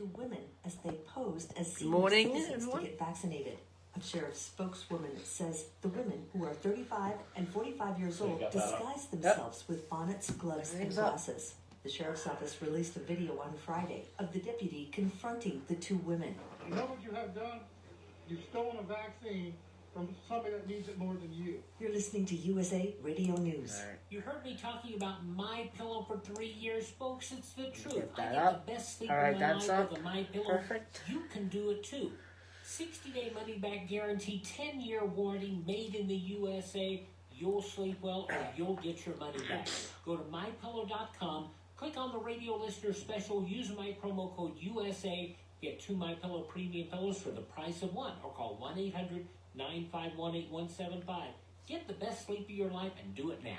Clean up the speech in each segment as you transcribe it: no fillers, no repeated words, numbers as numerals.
two women as they posed as senior citizens to get vaccinated. A sheriff's spokeswoman says the women, who are 35 and 45 years old, disguise themselves with bonnets, gloves, and glasses. The sheriff's office released a video on Friday of the deputy confronting the two women. You know what you have done? You've stolen a vaccine from somebody that needs it more than you. You're listening to USA Radio News. Right. You heard me talking about My Pillow for 3 years, folks. It's the truth. Get that I get up. the best sleep All right, in my that's life up. with a My Pillow. Perfect. You can do it too. 60-day money-back guarantee, 10-year warranty, made in the USA. You'll sleep well, or you'll get your money back. Go to mypillow.com. Click on the radio listener special. Use my promo code USA. Get 2 My Pillow premium pillows for the price of one, or call 1-800-951-8175. Get the best sleep of your life and do it now.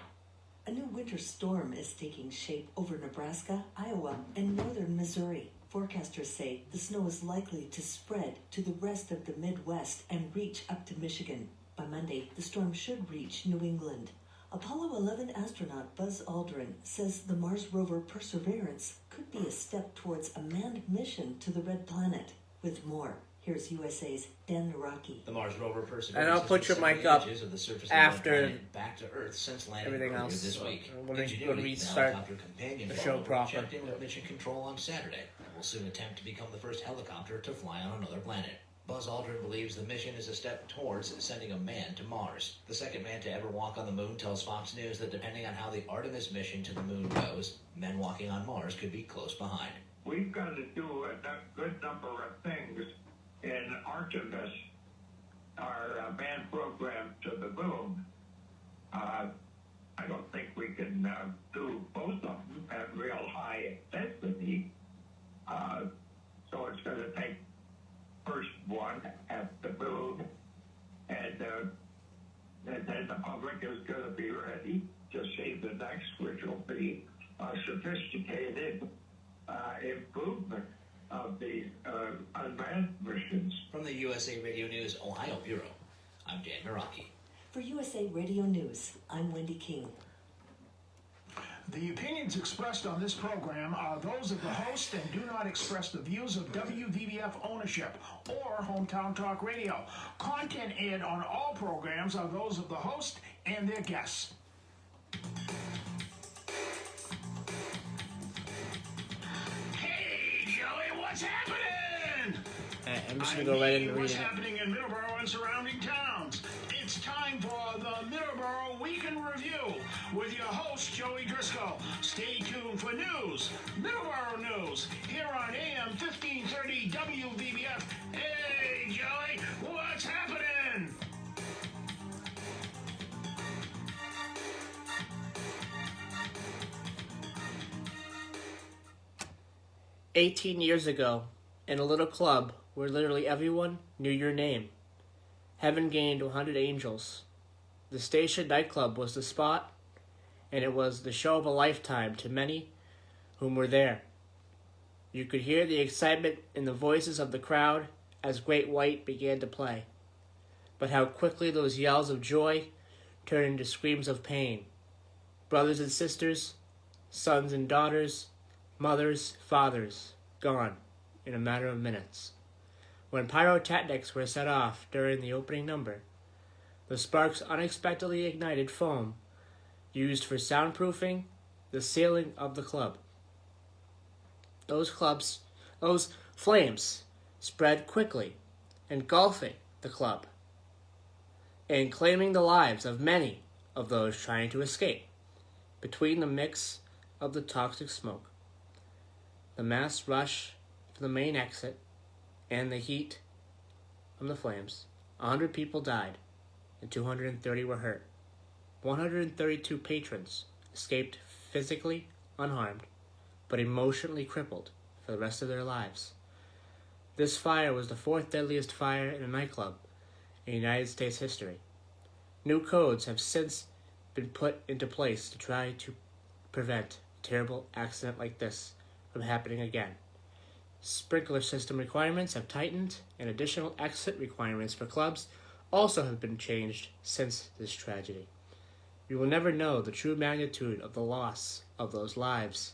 A new winter storm is taking shape over Nebraska, Iowa, and northern Missouri. Forecasters say the snow is likely to spread to the rest of the Midwest and reach up to Michigan. By Monday, the storm should reach New England. Apollo 11 astronaut Buzz Aldrin says the Mars rover Perseverance could be a step towards a manned mission to the Red Planet. With more, here's USA's Dan Naraki. The Mars rover Perseverance. And I'll put your mic up of the surface after of the planet back to Earth since landing everything earlier else. this week. When we Ingenuity, start helicopter companion the show rover, proper. checked in with mission control on Saturday and will soon attempt to become the first helicopter to fly on another planet. Buzz Aldrin believes the mission is a step towards sending a man to Mars. The second man to ever walk on the moon tells Fox News that depending on how the Artemis mission to the moon goes, men walking on Mars could be close behind. We've got to do a good number of things in Artemis, our manned program to the moon. I don't think we can do both of them at real high intensity. So it's going to take first one at the moon, and then the public is going to be ready to see the next, which will be a sophisticated improvement of the unmanned missions. From the USA Radio News Ohio Bureau, I'm Dan Naraki. For USA Radio News, I'm Wendy King. The opinions expressed on this program are those of the host and do not express the views of WVBF ownership or Hometown Talk Radio. Content aired on all programs are those of the host and their guests. Hey, Joey, what's happening? I'm just going to go right into What's reading it. happening in Middleboro and surrounding towns? It's time for the Middleboro Week in Review with your host, Joey Driscoll. Stay tuned for news, Middleboro News, here on AM 1530 WVBF. Hey, Joey, what's happening? "18 years ago, in a little club where literally everyone knew your name, heaven gained 100 angels. The station nightclub was the spot, and it was the show of a lifetime to many whom were there. You could hear the excitement in the voices of the crowd as Great White began to play. But how quickly those yells of joy turned into screams of pain. Brothers and sisters, sons and daughters, mothers, fathers, gone in a matter of minutes. When pyrotechnics were set off during the opening number, the sparks unexpectedly ignited foam used for soundproofing the ceiling of the club. Those flames spread quickly, engulfing the club and claiming the lives of many of those trying to escape between the mix of the toxic smoke, the mass rush for the main exit, and the heat from the flames. 100 people died and 230 were hurt. 132 patrons escaped physically unharmed, but emotionally crippled for the rest of their lives. This fire was the fourth deadliest fire in a nightclub in United States history. New codes have since been put into place to try to prevent a terrible accident like this from happening again. Sprinkler system requirements have tightened, and additional exit requirements for clubs also have been changed since this tragedy. We will never know the true magnitude of the loss of those lives.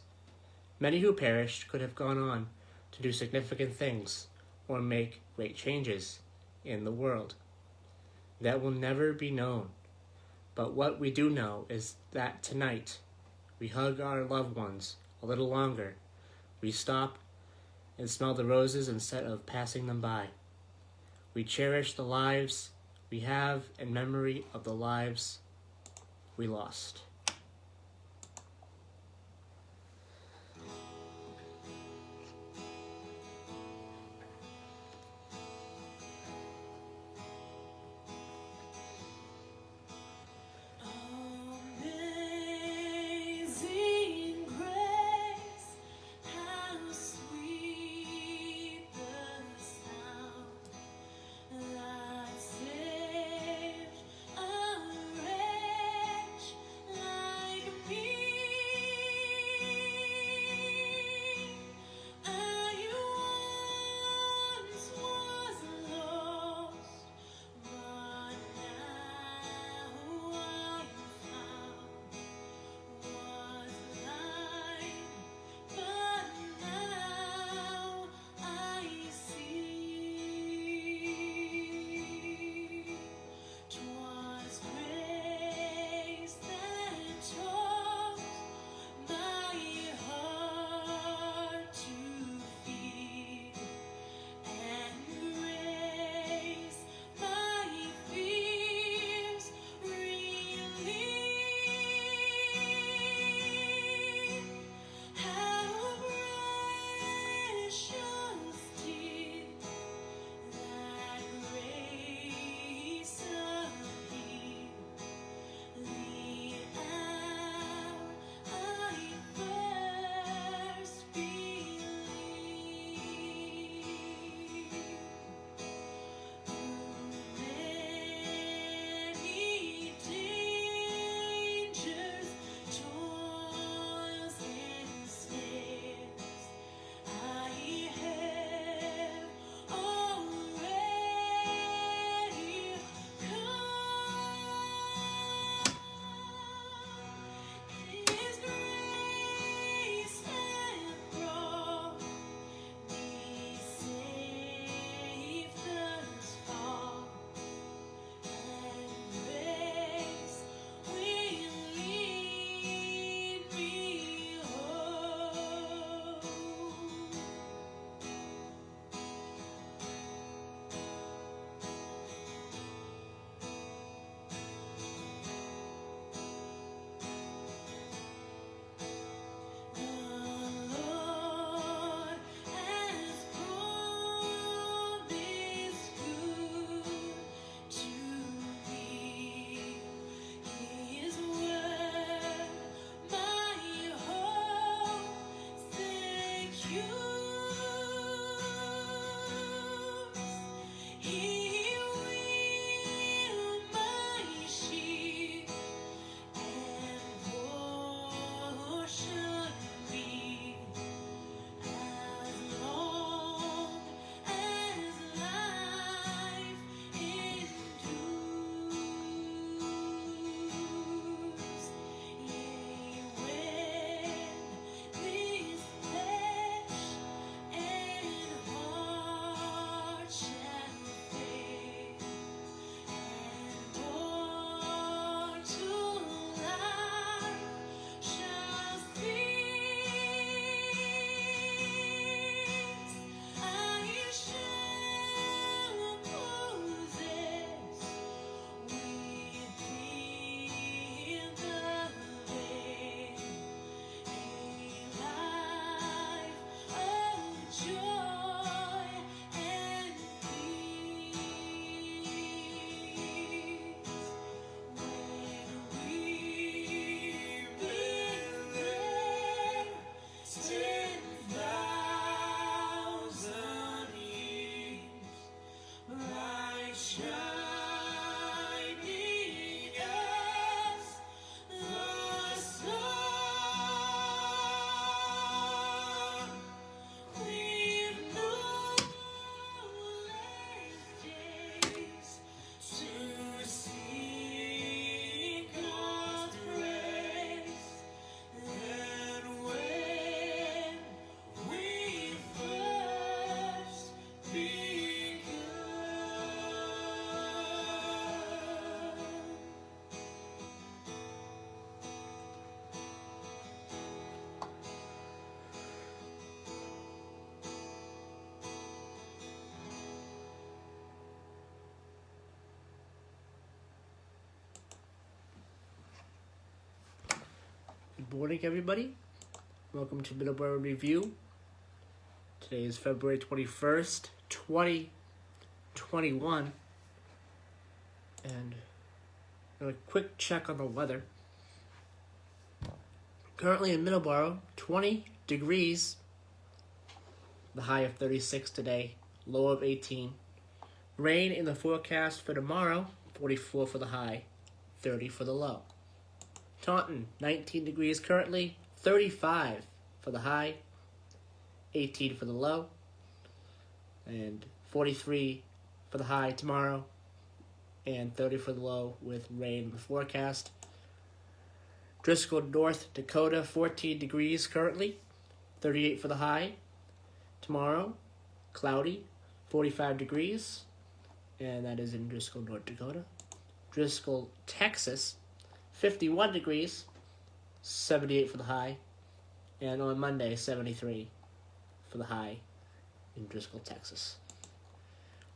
Many who perished could have gone on to do significant things or make great changes in the world. That will never be known. But what we do know is that tonight we hug our loved ones a little longer. We stop and smell the roses instead of passing them by. We cherish the lives we have in memory of the lives we lost. Amazing grace, how sweet the sound that saved a wretch Good morning, everybody. Welcome to Middleboro Review. Today is February 21st, 2021. And a quick check on the weather. Currently in Middleboro, 20 degrees. The high of 36 today, low of 18. Rain in the forecast for tomorrow, 44 for the high, 30 for the low. Taunton, 19 degrees currently, 35 for the high, 18 for the low, and 43 for the high tomorrow, and 30 for the low with rain in the forecast. Driscoll, North Dakota, 14 degrees currently, 38 for the high. Tomorrow, cloudy, 45 degrees, and that is in Driscoll, North Dakota. Driscoll, Texas, 51 degrees, 78 for the high, and on Monday, 73 for the high in Driscoll, Texas.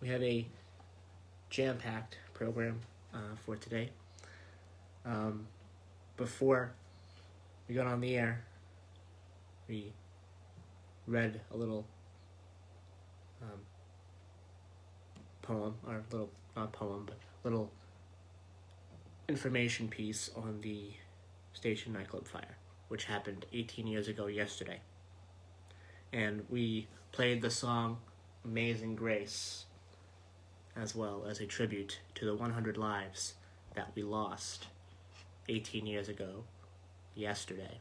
We have a jam-packed program for today. Before we got on the air, we read a little poem, or not poem, but little information piece on the station nightclub fire, which happened 18 years ago yesterday. And we played the song Amazing Grace, as well as a tribute to the 100 lives that we lost 18 years ago yesterday.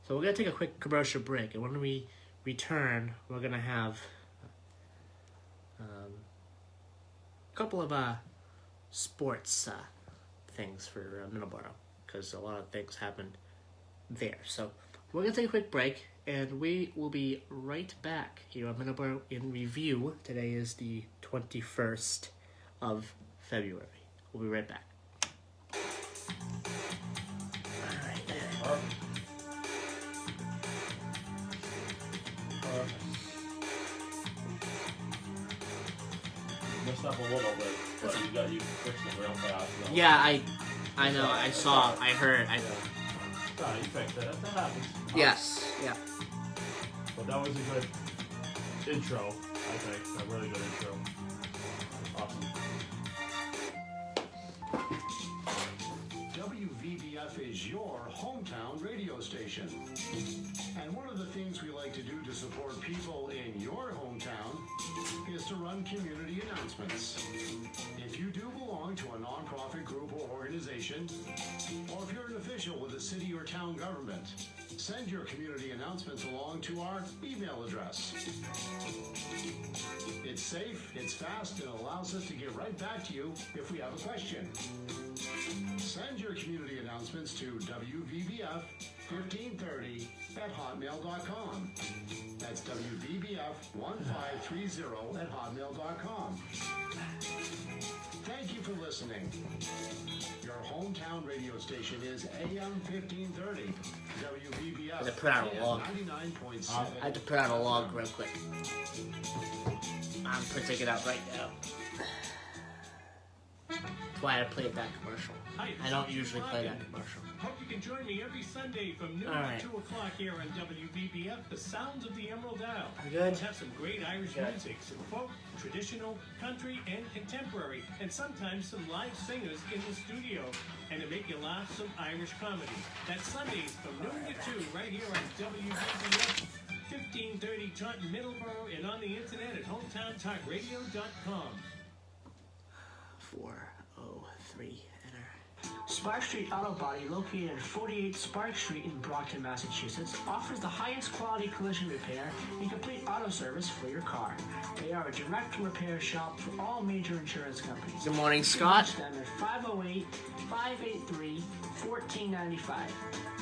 So we're going to take a quick commercial break, and when we return, we're going to have a couple of sports things for Middleboro, because a lot of things happened there. So we're going to take a quick break, and we will be right back here on Middleboro in Review. Today is the 21st of February. We'll be right back. Messed up a little bit, but you fixed it real fast. So. Yeah, I know, I saw, I heard. Yeah. No, you fixed it. That happens. Yes, yeah. But that was a good intro, I think. A really good intro. Awesome. WVBF is your hometown radio station. And one of the things we like to do to support people in your hometown is to run community announcements. If you do belong to a nonprofit group or organization, or if you're an official with a city or town government, send your community announcements along to our email address. It's safe, it's fast, and allows us to get right back to you if we have a question. Send your community announcements to WVBF1530@hotmail.com. That's WVBF1530@hotmail.com. Thank you for listening. Your hometown radio station is AM 1530. WVBF. I had to put out a log. 99.7. I had to put out a log real quick. I'm putting it out right now. That's why I played that commercial. Hi, I don't usually play that commercial. Hope you can join me every Sunday from noon All right. to 2 o'clock here on WBBF, the sounds of the Emerald Isle. Good. We'll have some great Irish Good. music, some folk, traditional, country, and contemporary, and sometimes some live singers in the studio. And to make you laugh, some Irish comedy. That's Sundays from noon to 2 right here on WBBF 1530 Taunton, Middleboro, and on the internet at hometowntalkradio.com. 403 enter. Spark Street Auto Body, located at 48 Spark Street in Brockton, Massachusetts, offers the highest quality collision repair and complete auto service for your car. They are a direct repair shop for all major insurance companies. Good morning, You can Scott. reach them at 508-583-1495.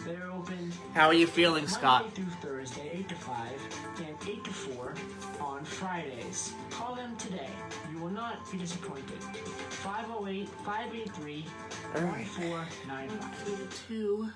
They're open How are you feeling, Scott? Monday through Thursday, 8 to 5, and 8 to 4 on Fridays. Call them today. You will not be disappointed. 508-583-1495. 2.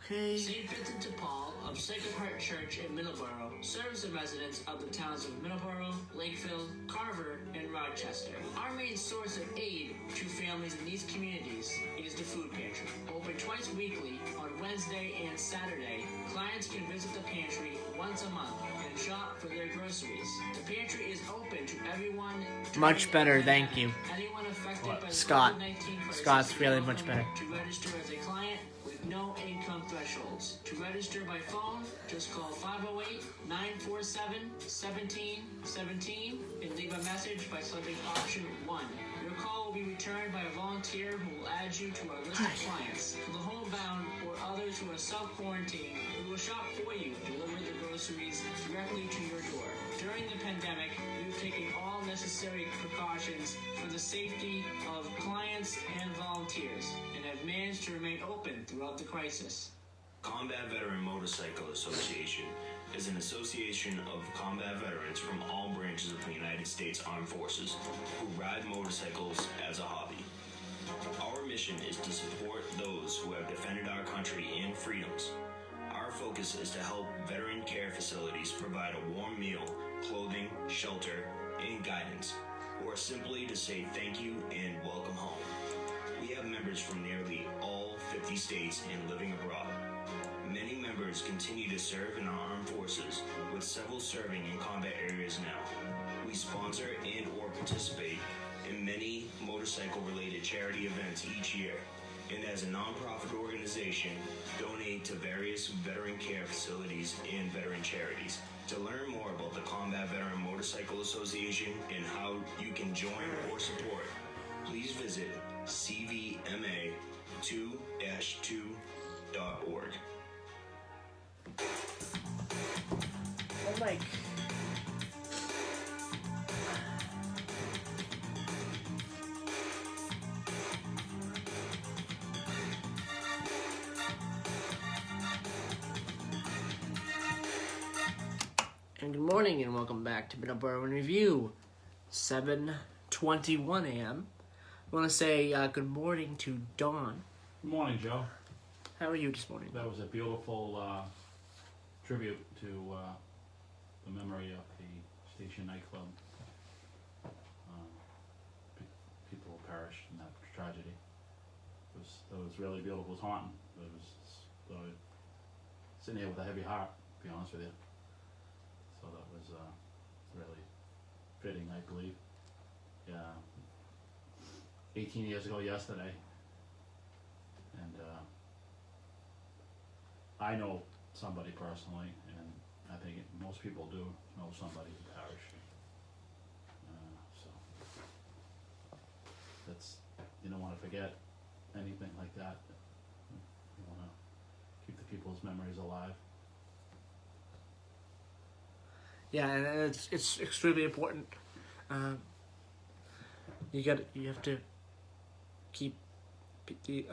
Okay. St. Vincent de Paul of Sacred Heart Church in Middleboro serves the residents of the towns of Middleboro, Lakeville, Carver, and Rochester. Our main source of aid to families in these communities is the food pantry. Open twice weekly on Wednesday and Saturday, clients can visit the pantry once a month and shop for their groceries. The pantry is open to everyone. Much better, thank you. Anyone affected by the Scott. COVID-19 crisis Scott's is feeling welcome much better. to register as a client with no income thresholds. To register by phone, just call 508-947-1717 and leave a message by selecting option 1. Your call will be returned by a volunteer who will add you to our list of clients. For the homebound or others who are self-quarantining, we will shop for you and deliver the groceries directly to your door. During the pandemic, we've taken all necessary precautions for the safety of clients and volunteers and have managed to remain open throughout the crisis. Combat Veteran Motorcycle Association is an association of combat veterans from all branches of the United States Armed Forces who ride motorcycles as a hobby. Our mission is to support those who have defended our country and freedoms. Our focus is to help veteran care facilities provide a warm meal, clothing, shelter, and guidance, or simply to say thank you and welcome home. We have members from nearly all 50 states and living abroad. Many members continue to serve in our armed forces, with several serving in combat areas now. We sponsor and or participate in many motorcycle-related charity events each year, and as a nonprofit organization, donate to various veteran care facilities and veteran charities. To learn more about the Combat Veteran Motorcycle Association and how you can join or support, please visit cvma2-2.org. Oh my. And good morning and welcome back to Middleboro in Review, 7:21 a.m. I want to say good morning to Dawn. Good morning, Joe. How are you this morning? That was a beautiful tribute to the memory of the Station nightclub. People who perished in that tragedy. It was really beautiful. It was haunting. It was sitting here with a heavy heart, to be honest with you. So that was really fitting, I believe. Yeah, 18 years ago yesterday, and I know somebody personally, and I think most people do know somebody who perished. So that's, you don't want to forget anything like that. You want to keep the people's memories alive. Yeah, and it's extremely important. You have to keep the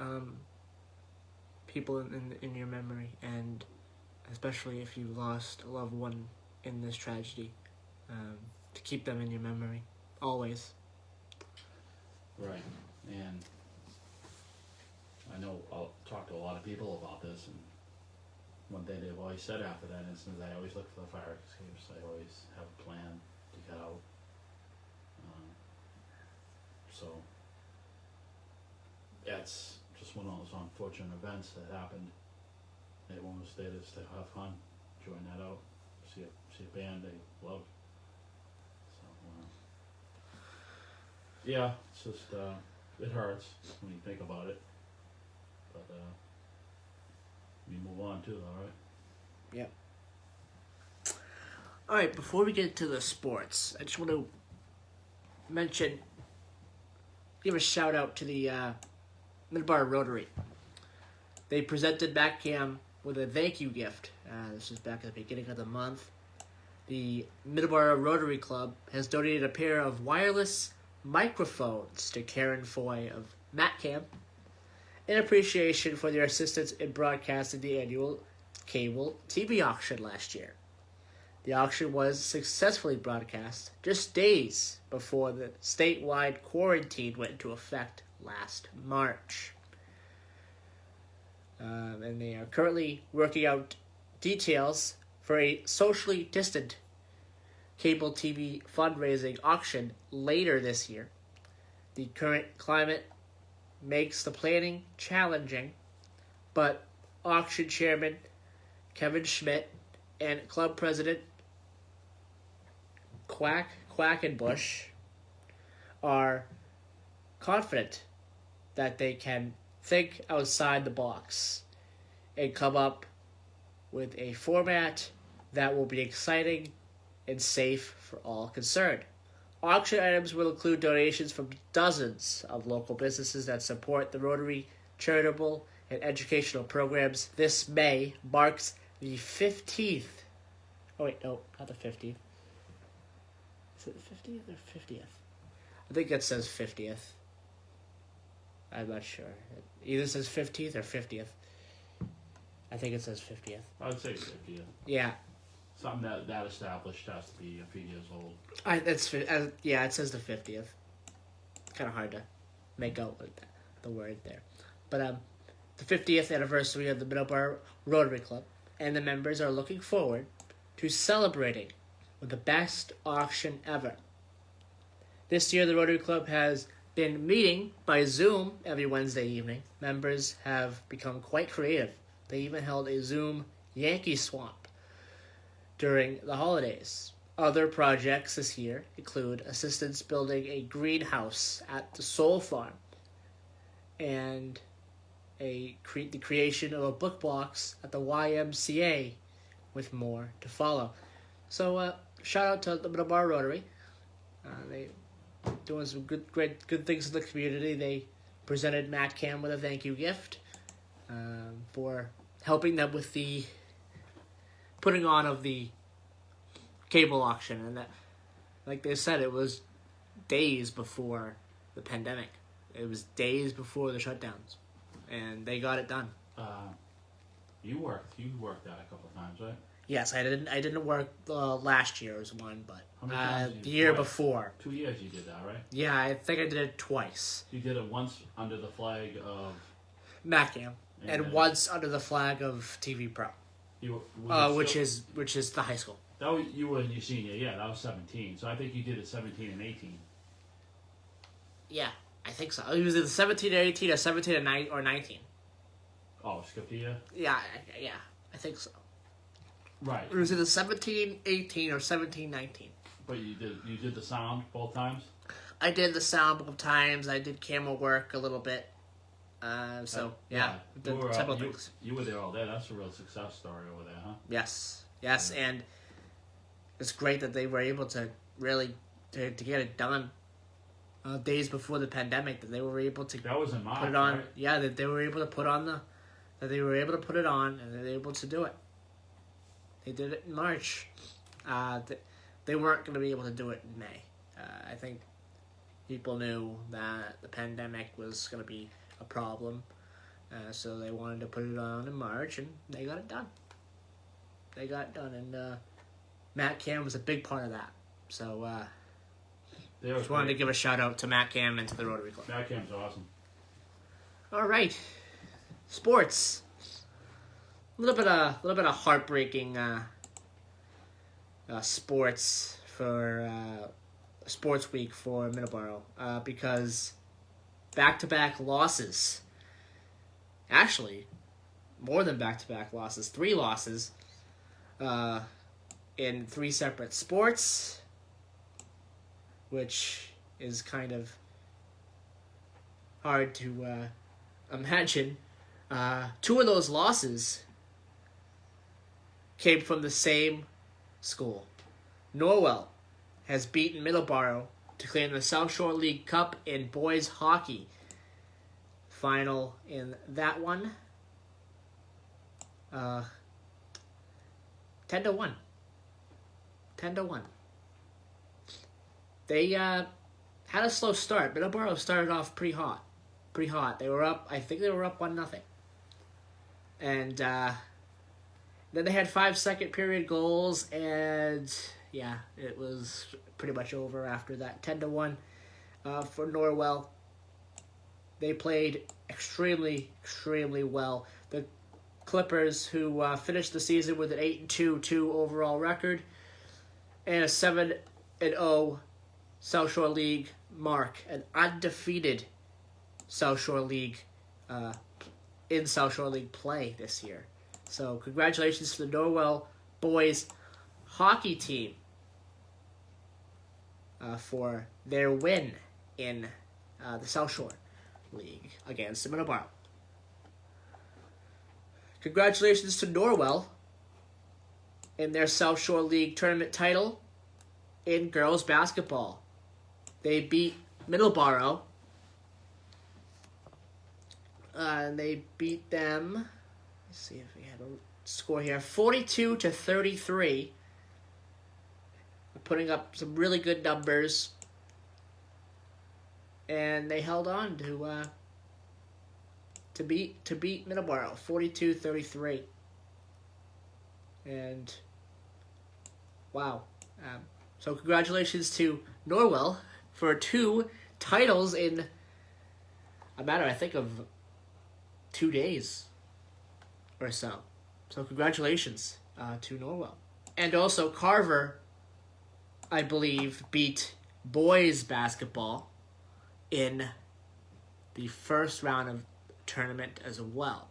people in your memory, and especially if you lost a loved one in this tragedy, to keep them in your memory always. Right, and I know I'll talk to a lot of people about this, and one thing they've always said after that instance, I always look for the fire escapes. I always have a plan to get out. So it's just one of those unfortunate events that happened. Everyone was there to have fun, enjoy that out, see a band they love. So yeah, it's just it hurts when you think about it, but we move on too, all right? Yep. All right, before we get to the sports, I just want to give a shout out to the Middleboro Rotary. They presented Batcam with a thank you gift. This is back at the beginning of the month. The Middleboro Rotary Club has donated a pair of wireless microphones to Karen Foy of Matcam in appreciation for their assistance in broadcasting the annual cable TV auction last year. The auction was successfully broadcast just days before the statewide quarantine went into effect last March. and they are currently working out details for a socially distant cable TV fundraising auction later this year. The current climate makes the planning challenging, but auction chairman Kevin Schmidt and club president Quackenbush are confident that they can think outside the box and come up with a format that will be exciting and safe for all concerned. Auction items will include donations from dozens of local businesses that support the Rotary charitable and educational programs. This May marks the 15th. Oh wait, no, not the 15th. Is it the 50th or 50th? I think it says 50th. I'm not sure. It either says 15th or 50th. I think it says 50th. I would say 50th. Yeah. Something that established has to be a few years old. Yeah, it says the 50th. Kind of hard to make out with the word there. But the 50th anniversary of the Middleboro Rotary Club, and the members are looking forward to celebrating with the best auction ever. This year, the Rotary Club has been meeting by Zoom every Wednesday evening. Members have become quite creative. They even held a Zoom Yankee Swamp during the holidays. Other projects this year include assistance building a greenhouse at the Soul Farm and the creation of a book box at the YMCA, with more to follow. So shout out to the Middleboro Rotary. They doing some good things in the community. They presented Matt Cam with a thank you gift for helping them with the putting on of the cable auction, and that, like they said, it was days before the pandemic. It was days before the shutdowns, and they got it done. You worked that a couple of times, right? Yes, I didn't work last year was one, but How many times did the you year play? before. 2 years you did that, right? Yeah, I think I did it twice. You did it once under the flag of MacCam, and once under the flag of TV Pro, which is the high school. That was, you were in your senior year. That was 17. So I think you did it 17 and 18. Yeah, I think so. It was either 17 or 18 or 17 or 19. Oh, skipped a year? Yeah, I think so. Right. It was either 17, 18 or 17, 19. But you did the sound both times? I did the sound both times. I did camera work a little bit. Yeah. You Several things. You were there all day. That's a real success story over there, huh? Yes, and it's great that they were able to really to get it done days before the pandemic. That they were able to that was in March, put it on. Right? Yeah, that they were able to put on they were able to put it on, and they were able to do it. They did it in March. They weren't going to be able to do it in May. I think people knew that the pandemic was going to be a problem, so they wanted to put it on in March, and they got it done. And Matt Cam was a big part of that. So just wanted to give a shout out to Matt Cam and to the Rotary Club. Matt Cam's awesome. All right, sports. A little bit of heartbreaking sports for sports week for Middleboro because back-to-back losses. Actually, more than back-to-back losses. 3 losses in 3 separate sports, which is kind of hard to imagine. 2 of those losses came from the same school. Norwell has beaten Middleboro to claim the South Shore League Cup in boys hockey. Final in that one. 10-1. 10-1. They had a slow start. Middleboro started off pretty hot. They were up. I think they were up 1-0. And then they had 5 second period goals, and yeah, it was pretty much over after that. 10-1 for Norwell. They played extremely well. The Clippers, who finished the season with an 8-2 overall record and a 7-0 South Shore League mark, an undefeated South Shore League in South Shore League play this year. So congratulations to the Norwell boys hockey team for their win in the South Shore League against Middleboro. Congratulations to Norwell in their South Shore League tournament title in girls basketball. They beat Middleboro. And they beat them. Let's see if we have a score here. 42-33. Putting up some really good numbers. And they held on to beat Middleboro 42-33. And wow. So congratulations to Norwell for 2 titles in a matter, I think, of 2 days or so. So congratulations to Norwell. And also Carver, I believe, beat boys basketball in the first round of tournament as well.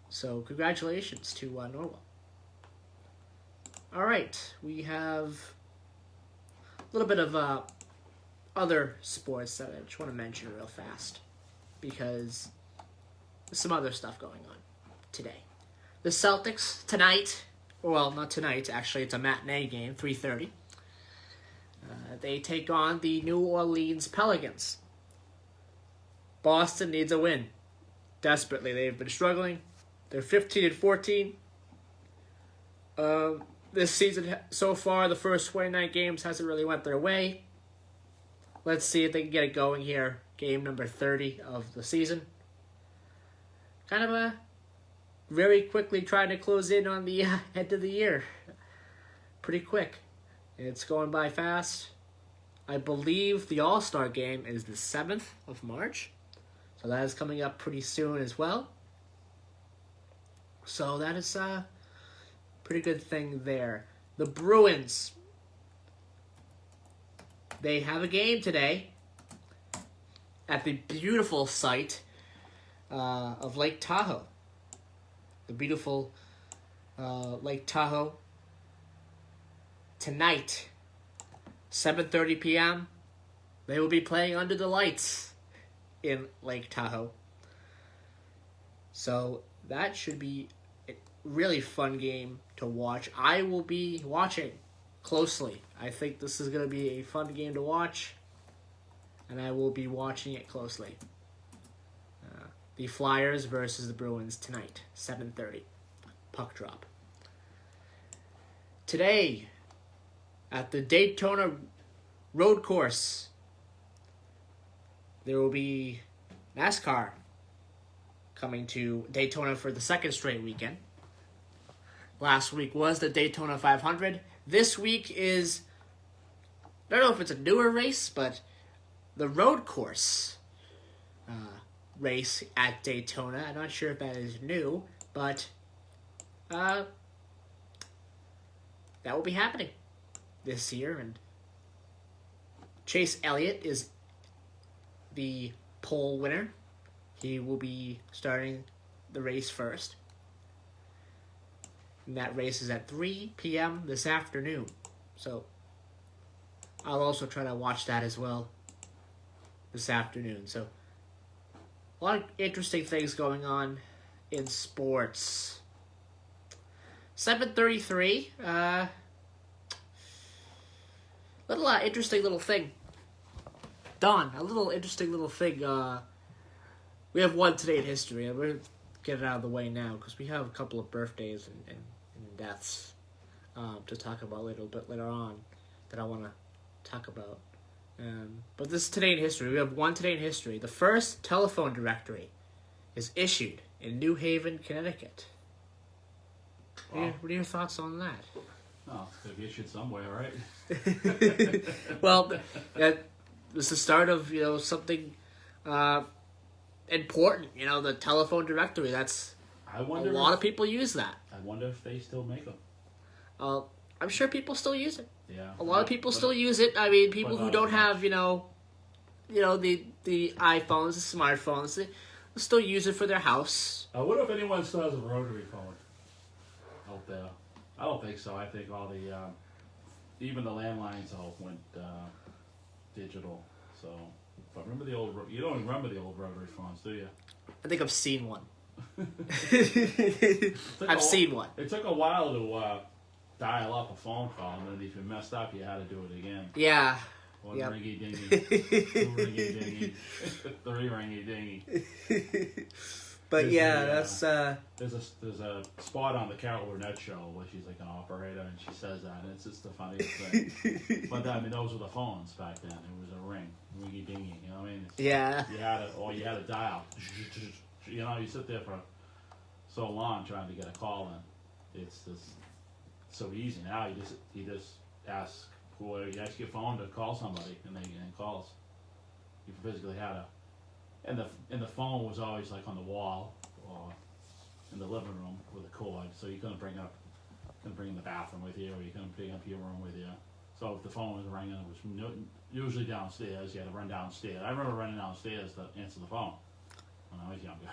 So congratulations to Norwell. All right, we have a little bit of other sports that I just want to mention real fast because there's some other stuff going on today. The Celtics tonight, well, not tonight, actually, it's a matinee game, 3:30. They take on the New Orleans Pelicans. Boston needs a win desperately. They've been struggling. They're 15-14. This season so far, the first 29 games hasn't really went their way. Let's see if they can get it going here. Game number 30 of the season. Kind of very quickly trying to close in on the end of the year. Pretty quick. It's going by fast. I believe the All-Star game is the 7th of March. So that is coming up pretty soon as well. So that is a pretty good thing there. The Bruins, they have a game today at the beautiful site of Lake Tahoe. The beautiful Lake Tahoe. Tonight, 7:30 p.m., they will be playing under the lights in Lake Tahoe. So that should be a really fun game to watch. I will be watching closely. I think this is going to be a fun game to watch, and I will be watching it closely. The Flyers versus the Bruins tonight, 7:30. Puck drop. Today, at the Daytona Road Course, there will be NASCAR coming to Daytona for the second straight weekend. Last week was the Daytona 500. This week is, I don't know if it's a newer race, but the road course race at Daytona. I'm not sure if that is new, but that will be happening this year. And Chase Elliott is the pole winner. He will be starting the race first. And that race is at 3 p.m. this afternoon. So I'll also try to watch that as well this afternoon. So a lot of interesting things going on in sports. 7:33. Interesting little thing. Don, a little interesting little thing. We have one today in history, and we're going to get it out of the way now because we have a couple of birthdays and deaths to talk about a little bit later on that I want to talk about. But this is today in history. We have one today in history. The first telephone directory is issued in New Haven, Connecticut. Wow. What are your thoughts on that? Oh, it's going to be issued somewhere, right? Well, that was the start of, something important. The telephone directory. That's I A wonder. lot of people use that. I wonder if they still make them. I'm sure people still use it. Yeah. A lot of people still use it. I mean, people who don't have, the iPhones, the smartphones, they still use it for their house. I wonder if anyone still has a rotary phone out there. I don't think so. I think all the, even the landlines all went digital. So, but remember the old, you don't remember the old rotary phones, do you? I think I've seen one. I've seen one. It took a while to dial up a phone call, and then if you messed up, you had to do it again. Yeah. One Yep. ringy dingy, 2 ringy dingy, 3 ringy dingy. But that's There's a spot on the Carol Burnett show where she's like an operator and she says that, and it's just the funniest thing. But I mean, those were the phones back then. It was a ring, ringy dingy. You know what I mean? Yeah. You had to dial. You know, you sit there for so long trying to get a call in. It's just so easy now. You just ask your phone to call somebody, and then calls. You physically had to. And the phone was always like on the wall or in the living room with a cord, so you couldn't bring in the bathroom with you, or you couldn't bring up your room with you. So if the phone was ringing, it was usually downstairs. You had to run downstairs. I remember running downstairs to answer the phone when I was younger.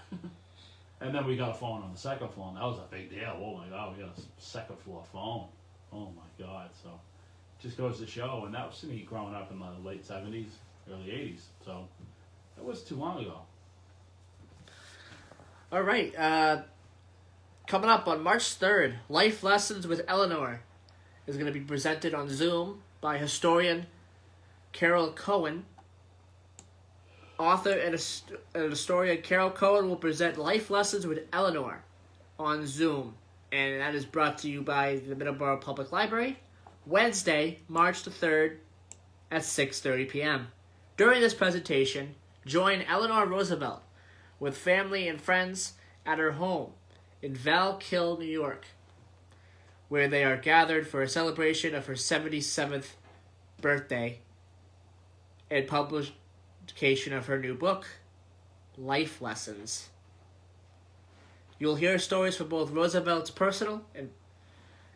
And then we got a phone on the second floor, and that was a big deal. Oh my God, we got a second floor phone. Oh my God. So it just goes to show, and that was me growing up in the late 70s, early 80s. So that was too long ago. all right. Coming up on March 3rd, Life Lessons with Eleanor is going to be presented on Zoom by historian Carol Cohen. Author and historian Carol Cohen will present Life Lessons with Eleanor on Zoom, and that is brought to you by the Middleboro Public Library, Wednesday, March the 3rd at 6:30 p.m. During this presentation, join Eleanor Roosevelt with family and friends at her home in Valkill, New York, where they are gathered for a celebration of her 77th birthday and publication of her new book, Life Lessons. You'll hear stories from both Roosevelt's personal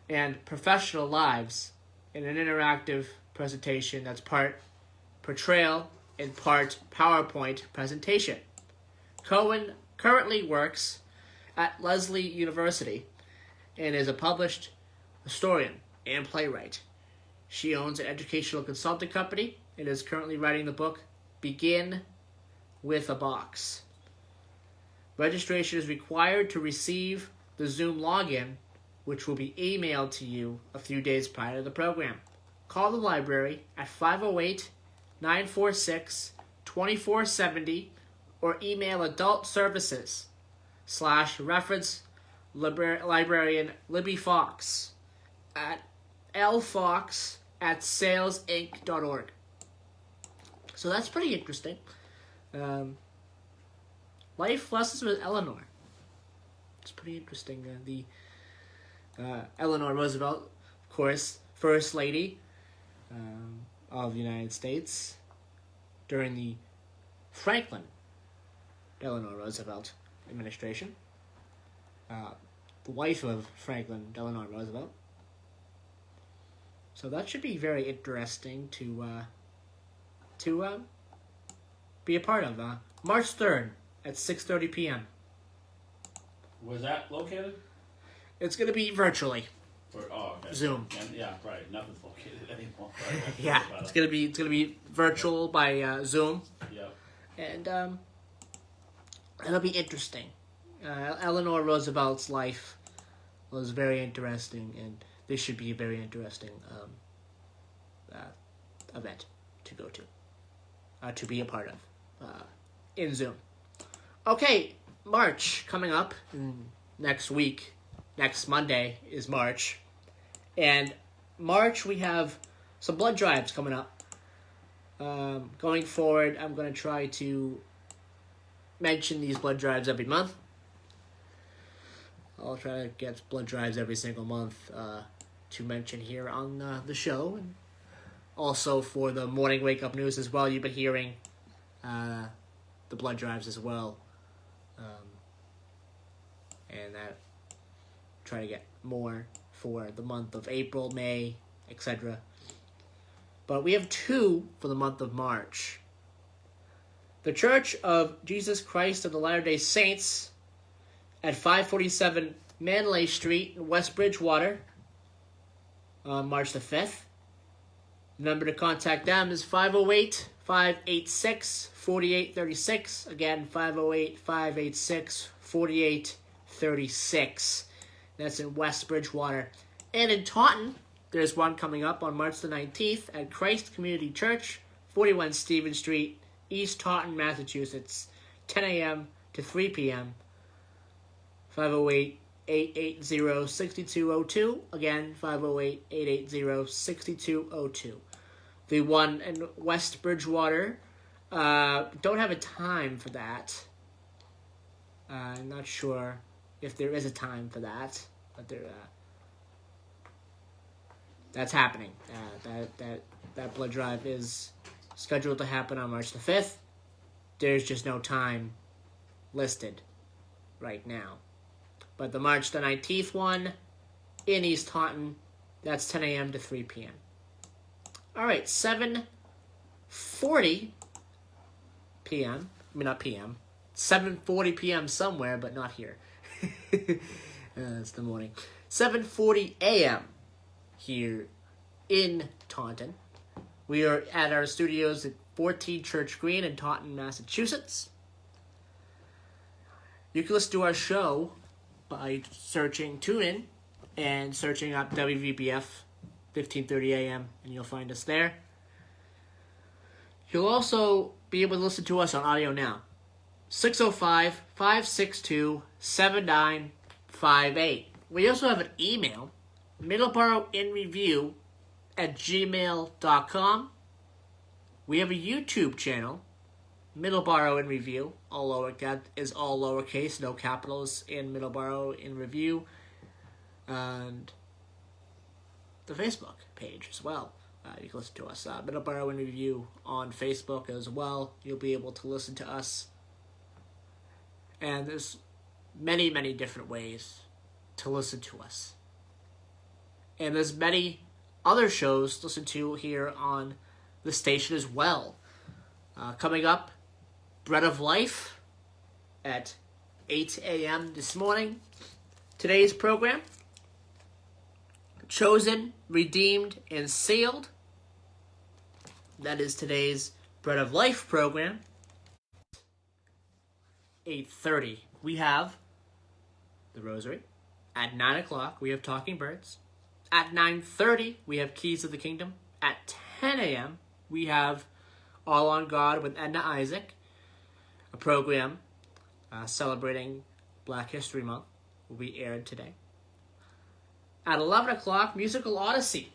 and professional lives in an interactive presentation that's part portrayal and part PowerPoint presentation. Cohen currently works at Lesley University and is a published historian and playwright. She owns an educational consulting company and is currently writing the book Begin with a Box. Registration is required to receive the Zoom login, which will be emailed to you a few days prior to the program. Call the library at 508-946-2470 or email adult services /reference librarian Libby Fox at lfox@salesinc.org. So that's pretty interesting. Life Lessons with Eleanor. It's pretty interesting. Eleanor Roosevelt, of course, First Lady of the United States during the Franklin Delano Roosevelt administration. The wife of Franklin Delano Roosevelt. So that should be very interesting to be a part of. March 3rd at 6:30 p.m. Was that located? It's going to be virtually. Okay. Zoom. And, yeah, right. Nothing's located anymore. Right. Yeah, it's going to be virtual by Zoom. Yep. And it'll be interesting. Eleanor Roosevelt's life was very interesting, and this should be a very interesting event to go to be a part of in Zoom. Okay, March coming up next week. Next Monday is March. And March we have some blood drives coming up. Going forward, I'm going to try to mention these blood drives every month. I'll try to get blood drives every single month to mention here on the show. And also for the morning wake-up news as well, you've been hearing the blood drives as well. and that try to get more for the month of April, May, etc. But we have 2 for the month of March. The Church of Jesus Christ of the Latter-day Saints at 547 Manley Street in West Bridgewater on March the 5th. The number to contact them is 508-586-4836. Again, 508-586-4836. That's in West Bridgewater. And in Taunton, there's one coming up on March the 19th at Christ Community Church, 41 Stephen Street, East Taunton, Massachusetts, 10 a.m. to 3 p.m. 508-880-6202. Again, 508-880-6202. The one in West Bridgewater, don't have a time for that. I'm not sure if there is a time for that, but that's happening. That blood drive is scheduled to happen on March the 5th. There's just no time listed right now. But the March the 19th one in East Taunton, that's 10 a.m. to 3 p.m. All right, 7:40 p.m. I mean, not p.m. 7:40 p.m. somewhere, but not here. It's the morning. 7:40 a.m. here in Taunton. We are at our studios at 14 Church Green in Taunton, Massachusetts. You can listen to our show by searching TuneIn and searching up WVBF 1530 AM, and you'll find us there. You'll also be able to listen to us on Audio Now. 605-562-7958. We also have an email, middleboroinreview@gmail.com. We have a YouTube channel, Middleboro in Review, all lowercase, no capitals in Middleboro in Review, and the Facebook page as well. You can listen to us, Middleboro in Review on Facebook as well. You'll be able to listen to us, and there's many, many different ways to listen to us. And there's many other shows to listen to here on the station as well. Coming up, Bread of Life at 8 a.m. this morning. Today's program, Chosen, Redeemed, and Sealed. That is today's Bread of Life program. 8:30, we have the Rosary. At 9 o'clock, we have Talking Birds. At 9:30, we have Keys of the Kingdom. At 10 a.m., we have All on God with Edna Isaac, a program celebrating Black History Month, will be aired today. At 11 o'clock, Musical Odyssey,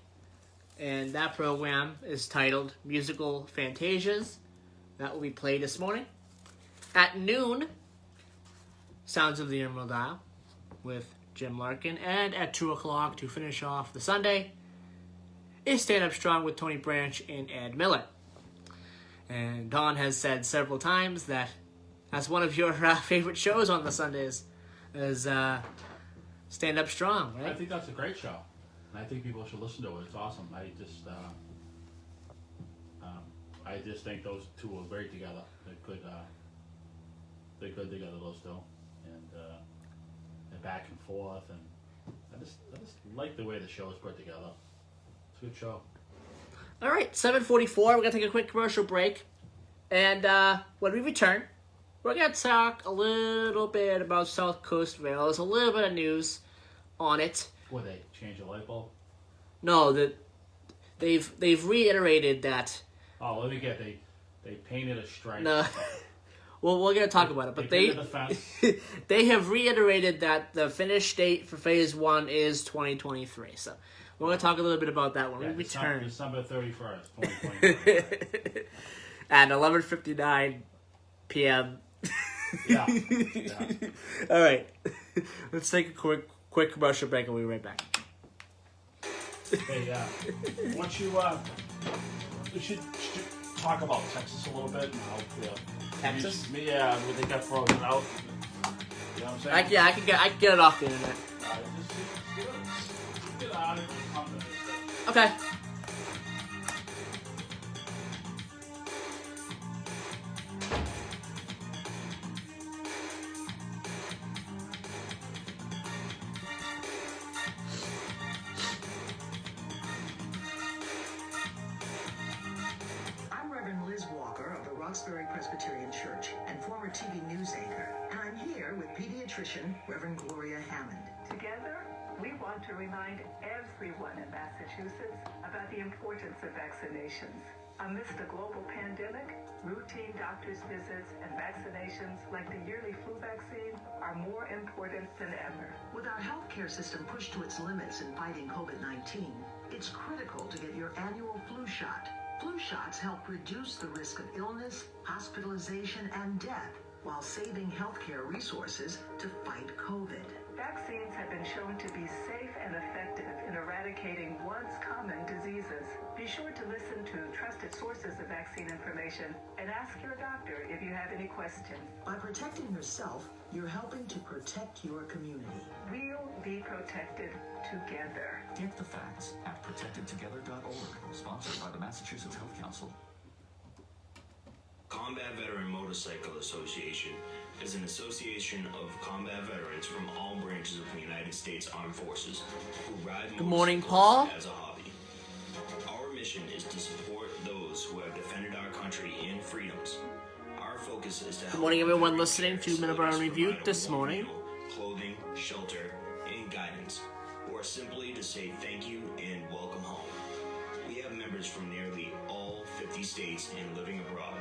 and that program is titled Musical Fantasias. That will be played this morning. At noon, Sounds of the Emerald Isle with Jim Larkin. And at 2 o'clock, to finish off the Sunday, is Stand Up Strong with Tony Branch and Ed Miller. And Dawn has said several times that that's one of your favorite shows on the Sundays, is Stand Up Strong, right? I think that's a great show, and I think people should listen to it. It's awesome. I just think those two are great together. They're good together, those two, and they're back and forth, and I just like the way the show is put together. It's a good show. All right, 7:44. We're going to take a quick commercial break. And when we return, we're going to talk a little bit about South Coast Rail. There's a little bit of news on it. Would they change a light bulb? No, they've reiterated that. Oh, let me get they painted a stripe. No. Well, we're going to talk about it. But they have reiterated that the finish date for Phase 1 is 2023. So we're going to talk a little bit about that when we return. December 31st, 2023. At 11:59 p.m. Yeah. All right. Let's take a quick commercial break and we'll be right back. Hey, once we should talk about Texas a little bit. And how, Texas? Yeah, they got frozen out. You know what I'm saying? I can get it off the internet. Just get out of it. Okay. I'm Reverend Liz Walker of the Roxbury Presbyterian Church and former TV news anchor. And I'm here with pediatrician Reverend Gloria Hammond. Together, we want to remind everyone in Massachusetts about the importance of vaccinations. Amidst a global pandemic, routine doctor's visits and vaccinations like the yearly flu vaccine are more important than ever. With our healthcare system pushed to its limits in fighting COVID-19, it's critical to get your annual flu shot. Flu shots help reduce the risk of illness, hospitalization, and death while saving healthcare resources to fight COVID. Vaccines have been shown to be safe and effective in eradicating once common diseases. Be sure to listen to trusted sources of vaccine information and ask your doctor if you have any questions. By protecting yourself, you're helping to protect your community. We'll be protected together. Get the facts at protectedtogether.org, sponsored by the Massachusetts Health Council. Combat Veteran Motorcycle Association is an association of combat veterans from all branches of the United States Armed Forces who ride Good morning, motorcycles Paul. as a hobby. Our mission is to support those who have defended our country and freedoms. Our focus is to help Good morning, everyone veteran listening to care Middleboro facilities Review provide this a warm morning. meal, clothing, shelter, and guidance, or simply to say thank you and welcome home. We have members from nearly all 50 states and living abroad.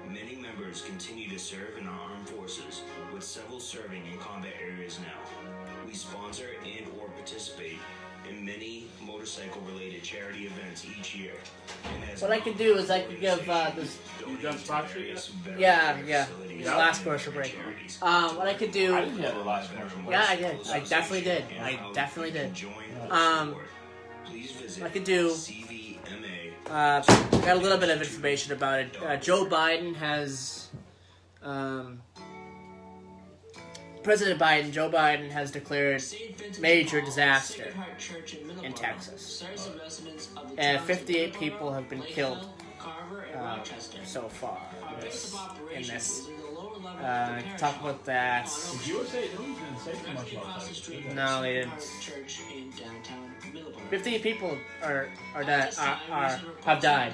Many members continue to serve in our armed forces, with several serving in combat areas now. We sponsor and or participate in many motorcycle-related charity events each year. And as What I could do is I could give this. You done Spot Street yet? Yeah. The last commercial break. What I could do. I didn't have the last commercial break. Yeah, I did. I definitely did. What I could do. Got a little bit of information about it. Joe Biden has, Joe Biden has declared major disaster in Texas. And 58 people have been killed so far in this. Talk about that. Did USA News didn't say too much about that? No, they didn't. 58 people have died.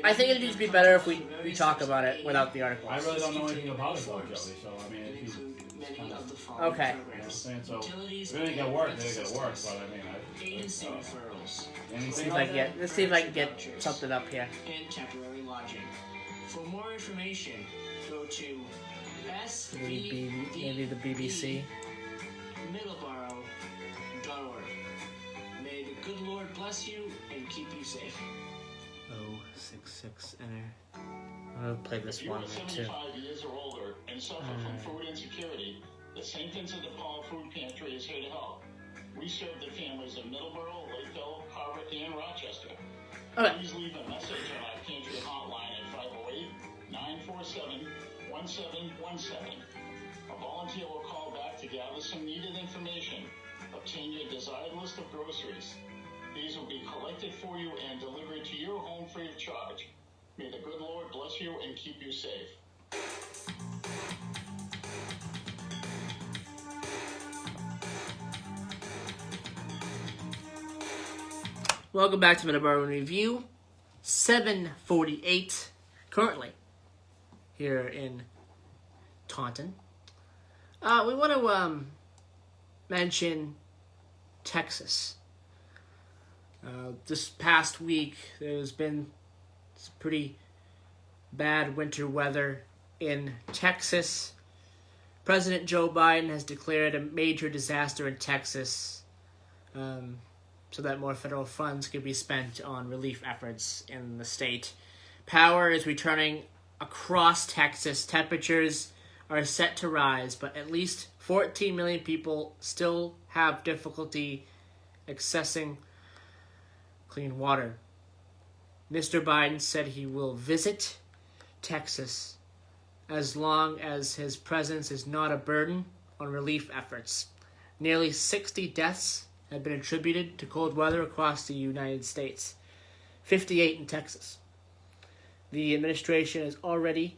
I think it needs to be better if we talk about it without the article. I really don't know anything about it though, Joey. So I mean, if you kind of, okay. You know what I'm saying? So if it ain't gonna work, it ain't gonna work. But I mean, Let's see if I can get something up here. And temporary lodging. For more information, go to Maybe the BBC. middleboro.org. May the good Lord bless you and keep you safe. 066 enter. I'm gonna play this one too. If you are 75 years or older and suffer from food insecurity, the St. Vincent de Paul Food Pantry is here to help. We serve the families of Middleboro, Lakeville, Harvard, and Rochester. Okay. Please leave a message on our pantry hotline at 508-947-1717. A volunteer will call back to gather some needed information. Obtain your desired list of groceries. These will be collected for you and delivered to your home free of charge. May the good Lord bless you and keep you safe. Welcome back to Middleboro Review. 7:48 currently here in Taunton. We want to mention Texas. This past week, there's been some pretty bad winter weather in Texas. President Joe Biden has declared a major disaster in Texas so that more federal funds could be spent on relief efforts in the state. Power is returning across Texas. Temperatures are set to rise, but at least 14 million people still have difficulty accessing clean water. Mr. Biden said he will visit Texas as long as his presence is not a burden on relief efforts. Nearly 60 deaths have been attributed to cold weather across the United States, 58 in Texas. The administration has already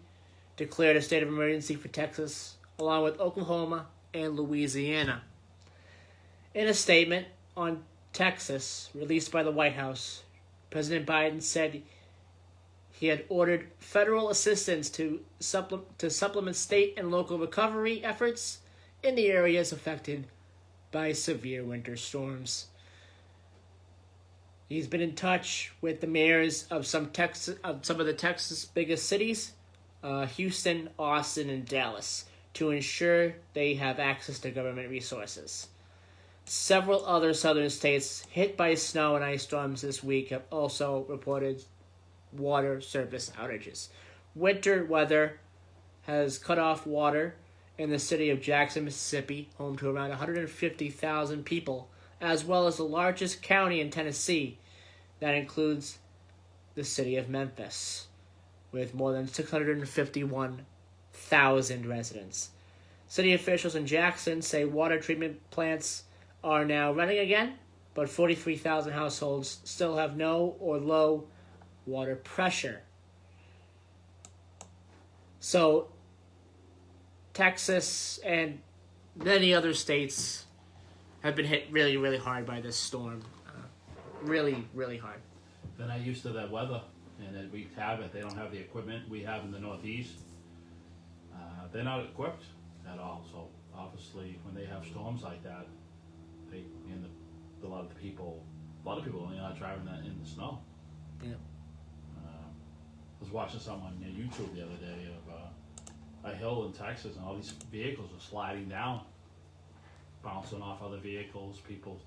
declared a state of emergency for Texas, along with Oklahoma and Louisiana. In a statement on Texas released by the White House, President Biden said he had ordered federal assistance to supplement state and local recovery efforts in the areas affected by severe winter storms. He's been in touch with the mayors of some of the Texas biggest cities, Houston, Austin, and Dallas, to ensure they have access to government resources. Several other southern states hit by snow and ice storms this week have also reported water service outages. Winter weather has cut off water in the city of Jackson, Mississippi, home to around 150,000 people, as well as the largest county in Tennessee that includes the city of Memphis, with more than 651,000 residents. City officials in Jackson say water treatment plants are now running again, but 43,000 households still have no or low water pressure. So, Texas and many other states have been hit really, really hard by this storm. Really, really hard. They're not used to that weather, and it wreaks havoc. They don't have the equipment we have in the Northeast. They're not equipped at all. So obviously, when they have storms like that, a lot of people are not driving that in the snow. Yeah. I was watching something on YouTube the other day of a hill in Texas, and all these vehicles are sliding down, bouncing off other vehicles, people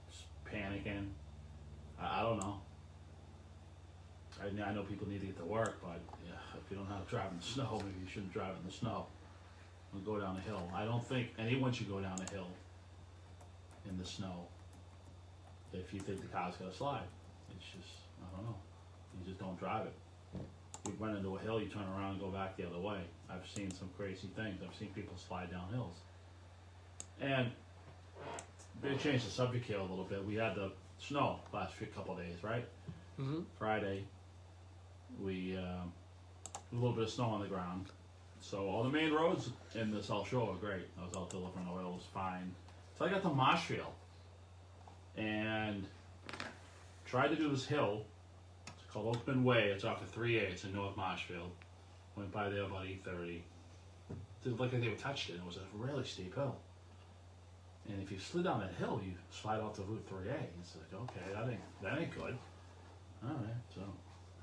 panicking. I don't know. I know people need to get to work, but yeah, if you don't know how to drive in the snow, maybe you shouldn't drive in the snow and go down a hill. I don't think anyone should go down a hill in the snow if you think the car's going to slide. It's just, I don't know. You just don't drive it. You run into a hill, you turn around and go back the other way. I've seen some crazy things. I've seen people slide down hills. And they changed the subject here a little bit. We had the snow last couple of days, right? Mm-hmm. Friday, we a little bit of snow on the ground. So all the main roads in the South Shore are great. I was out delivering oil, it was fine. So I got to Marshfield and tried to do this hill. It's called Oakman Way. It's off of 3A. It's in North Marshfield. Went by there about 8:30. Didn't look like they were touched it. It was a really steep hill. And if you slid down that hill, you slide out to Route 3A. It's like, okay, that ain't good. All right, so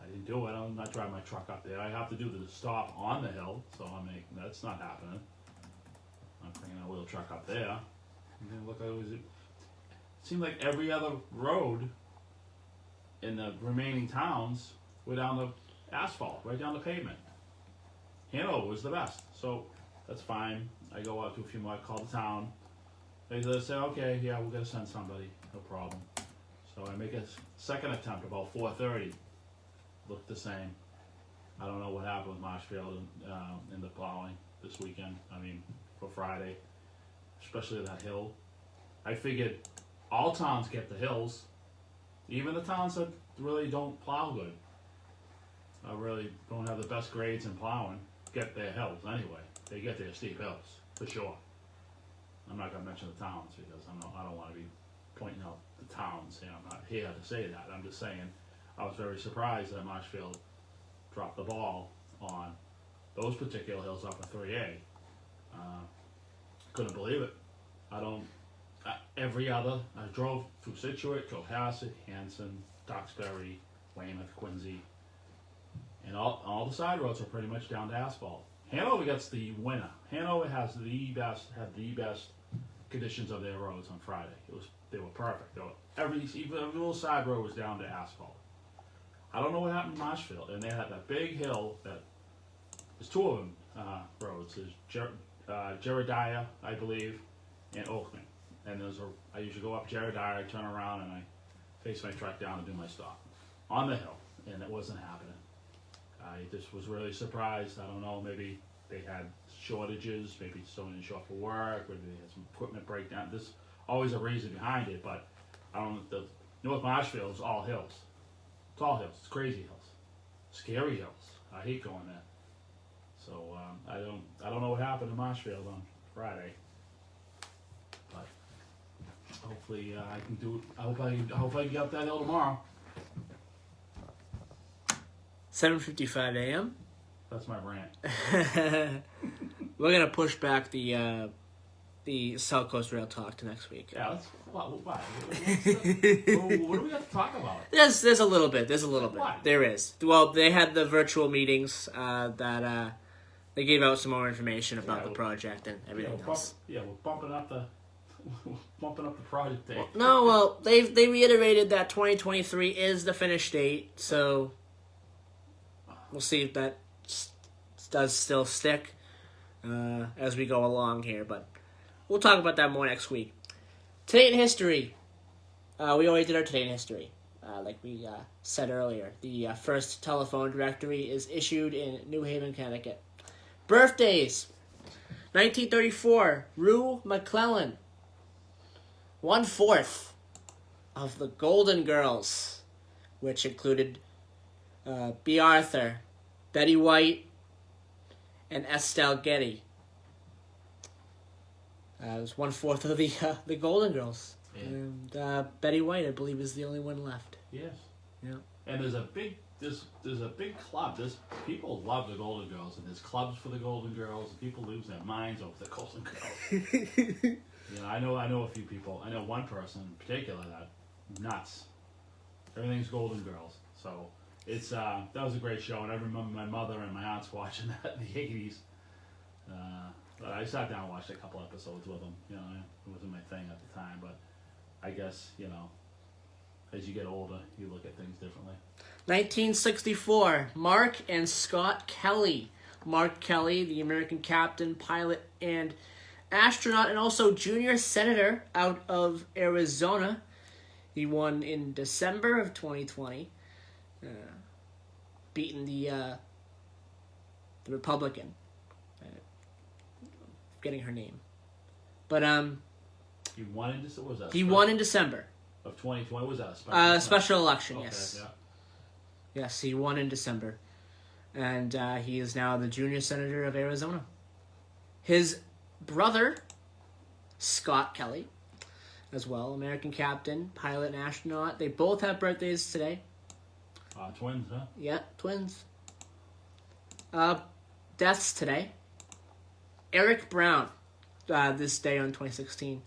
I didn't do it. I'm not driving my truck up there. I have to do the stop on the hill, so that's not happening. I'm bringing a wheel truck up there. And then look, it seemed like every other road in the remaining towns were down the asphalt, right down the pavement. Hanover was the best, so that's fine. I go out to a few more, I call the town. They say, okay, yeah, we're going to send somebody, no problem. So I make a second attempt about 4:30. Looked the same. I don't know what happened with Marshfield in the plowing this weekend. For Friday, especially that hill. I figured all towns get the hills. Even the towns that really don't plow good, really don't have the best grades in plowing, get their hills anyway. They get their steep hills, for sure. I'm not going to mention the towns because I don't want to be pointing out the towns. I'm not here to say that. I'm just saying I was very surprised that Marshfield dropped the ball on those particular hills up at 3A. Couldn't believe it. I drove through Situate, Cohasset, Hanson, Duxbury, Weymouth, Quincy, and all the side roads are pretty much down to asphalt. Hanover gets the winner. Hanover had the best conditions of their roads on Friday. They were perfect. Every little side road was down to asphalt. I don't know what happened in Marshfield, and they had that big hill there's two of them roads. There's Jeremiah, I believe, and Oakman. And I usually go up Jeremiah, I turn around, and I face my truck down and do my stop on the hill, and it wasn't happening. I just was really surprised. I don't know, maybe they had shortages, maybe someone didn't show up for work, maybe they had some equipment breakdown. There's always a reason behind it, but I don't. The North Marshfield is all hills. It's all hills. It's crazy hills, scary hills. I hate going there. So I don't know what happened in Marshfield on Friday, but hopefully I can do it. I hope I can get up that hill tomorrow. 7:55 a.m. That's my rant. We're gonna push back the South Coast Rail talk to next week. Yeah, what do we have to talk about? There's a little bit. There's a little bit. What? There is. Well, they had the virtual meetings that they gave out some more information about the project and everything else. We're bumping up the project date. No, they reiterated that 2023 is the finish date, so we'll see if that does still stick as we go along here, but we'll talk about that more next week. Today in history. We already did our Today in history. Like we said earlier, the first telephone directory is issued in New Haven, Connecticut. Birthdays. 1934, Rue McClellan. 1/4 of the Golden Girls, which included B. Arthur, Betty White, and Estelle Getty. It was 1/4 of the Golden Girls. Yeah. And Betty White, I believe, is the only one left. Yes. Yeah. And there's a big club. People love the Golden Girls, and there's clubs for the Golden Girls. And people lose their minds over the Golden Girls. I know a few people. I know one person in particular that nuts. Everything's Golden Girls. So it's that was a great show, and I remember my mother and my aunts watching that in the '80s. But I sat down and watched a couple episodes with them. It wasn't my thing at the time, but I guess as you get older, you look at things differently. 1964, Mark and Scott Kelly. Mark Kelly, the American captain, pilot, and astronaut, and also junior senator out of Arizona. He won in December of 2020, beating the Republican. Getting her name, but he won in December. Was that? He won in December of 2020. Was that a special election? Okay, yes. Yeah. Yes, he won in December, and he is now the junior senator of Arizona. His brother, Scott Kelly, as well, American captain, pilot, and astronaut. They both have birthdays today. Twins, huh? Yeah, twins. Deaths today. Eric Brown, this day on 2016.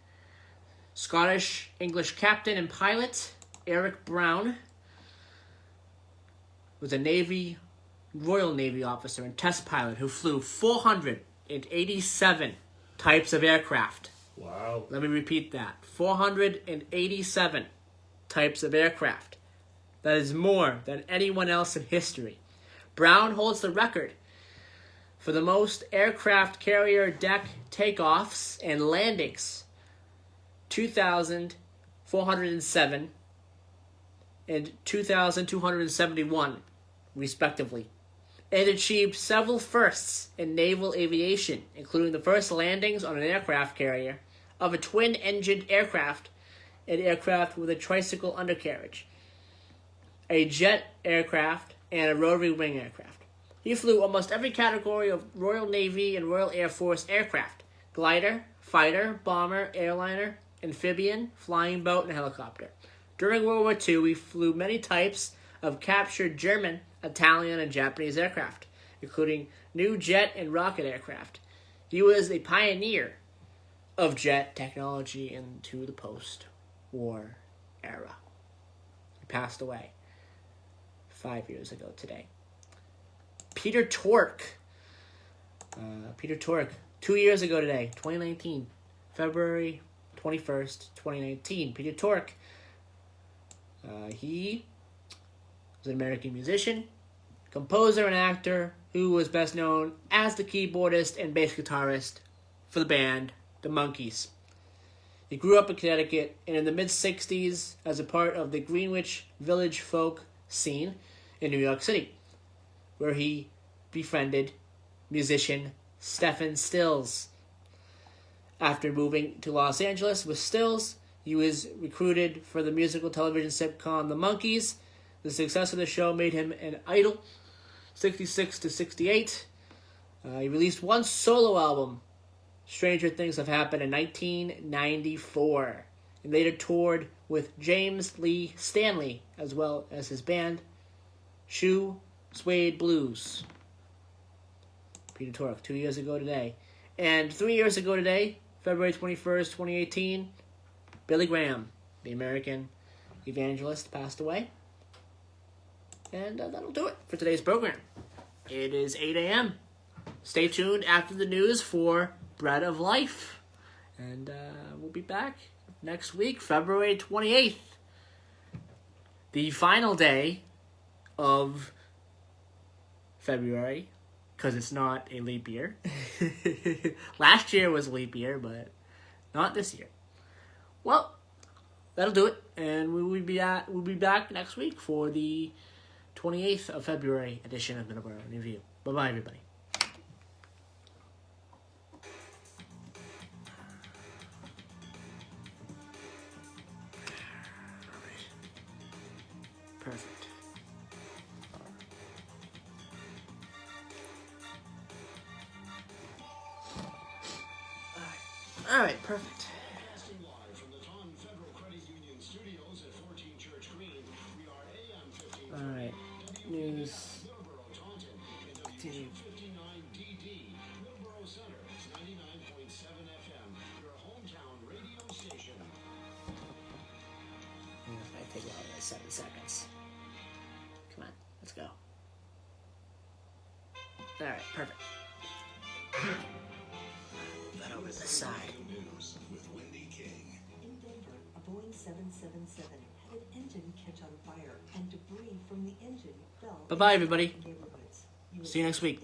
Scottish-English captain and pilot, Eric Brown, was a Royal Navy officer and test pilot who flew 487 types of aircraft. Wow. Let me repeat that. 487 types of aircraft. That is more than anyone else in history. Brown holds the record for the most aircraft carrier deck takeoffs and landings, 2,407 and 2,271, respectively, and achieved several firsts in naval aviation, including the first landings on an aircraft carrier of a twin-engined aircraft, an aircraft with a tricycle undercarriage, a jet aircraft, and a rotary wing aircraft. He flew almost every category of Royal Navy and Royal Air Force aircraft: glider, fighter, bomber, airliner, amphibian, flying boat, and helicopter. During World War II, he flew many types of captured German, Italian, and Japanese aircraft, including new jet and rocket aircraft. He was a pioneer of jet technology into the post-war era. He passed away 5 years ago today. Peter Tork. 2 years ago today, 2019, February 21st, 2019. Peter Tork. He was an American musician, composer, and actor who was best known as the keyboardist and bass guitarist for the band The Monkees. He grew up in Connecticut and in the mid-60s as a part of the Greenwich Village folk scene in New York City, where he befriended musician Stephen Stills. After moving to Los Angeles with Stills, he was recruited for the musical television sitcom The Monkees. The success of the show made him an idol, 66 to 68. He released one solo album, Stranger Things Have Happened, in 1994, and later toured with James Lee Stanley, as well as his band, Shoe Suede Blues. Peter Tork, 2 years ago today. And 3 years ago today, February 21st, 2018, Billy Graham, the American evangelist, passed away. And that'll do it for today's program. It is 8 a.m. Stay tuned after the news for Bread of Life. And we'll be back next week, February 28th. The final day of February, because it's not a leap year. Last year was a leap year, but not this year. Well, that'll do it. And we'll be back next week for the 28th of February edition of Middleboro Review. Bye-bye, everybody. Perfect. All right, perfect. All right, news. Continue. This might take longer than 7 seconds. Come on, let's go. All right, perfect. Move that over to the side. In Denver, a Boeing 777 had an engine catch on fire, and debris from the engine fell. Bye-bye, everybody. into neighborhoods. See you next week.